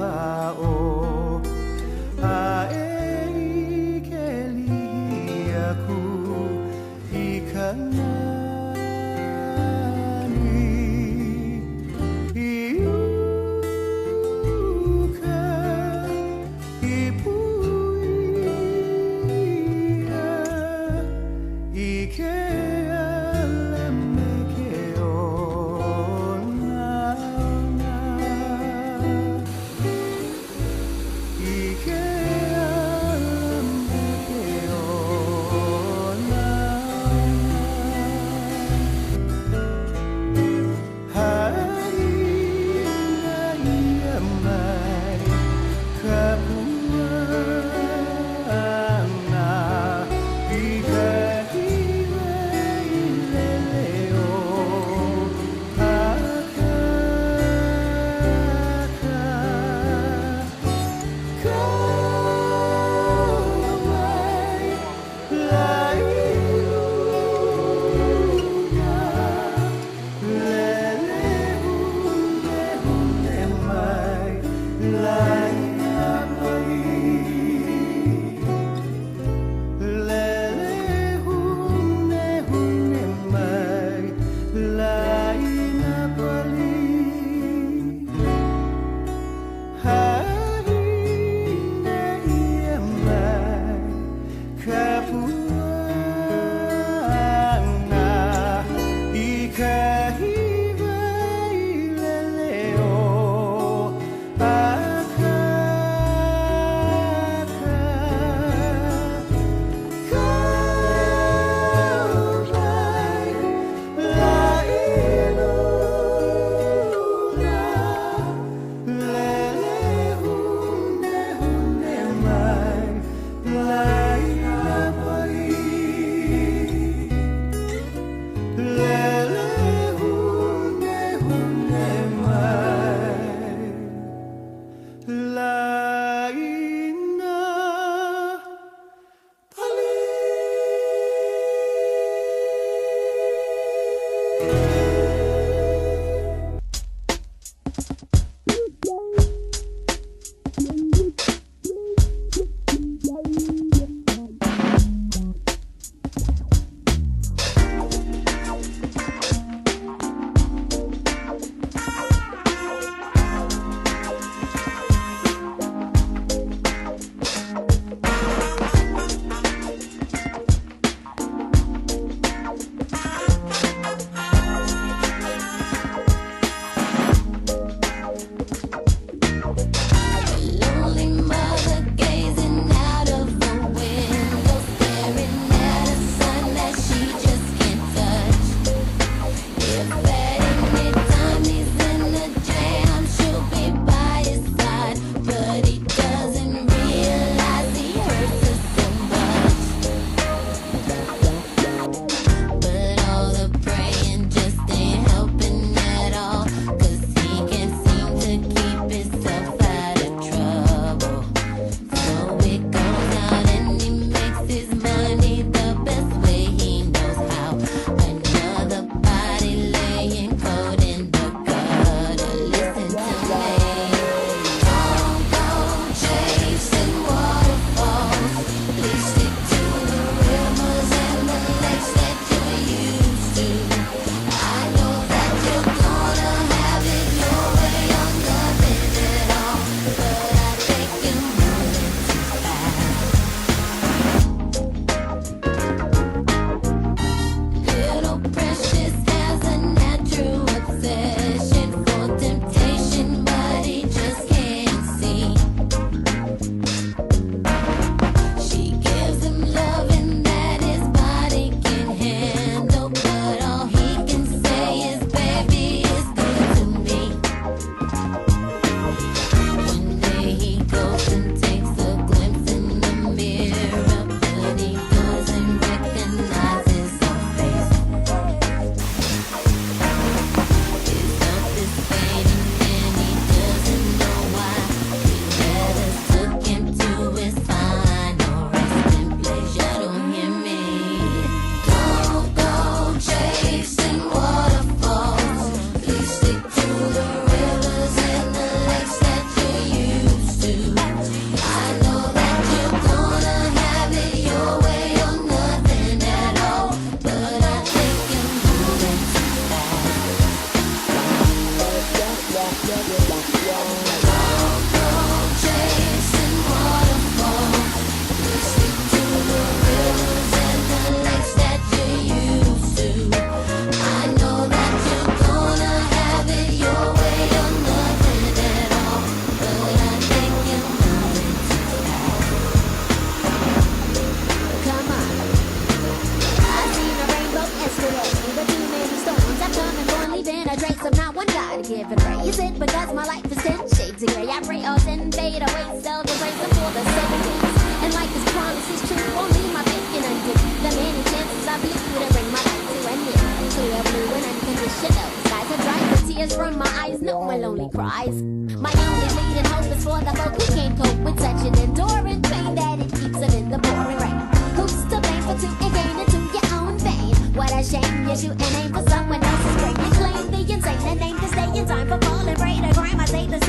pao ai ke li aku ikanani iuka ipuia ike I pray all didn't fade away. Celebrating for the 17th. And like his promise is true, won't leave my thinking undo. The many chances I blew to bring my life to an end. Clear blue and unconditional skies are dry with tears from my eyes. No one lonely cries. My only leading hope is for the folk who can't cope with such an enduring pain that it keeps them in the pouring rain. Who's to blame for two and gain into your own vein? What a shame you shoot and aim for someone else's brain. You claim the insane and aim to stay in time for falling prey to crime. I say the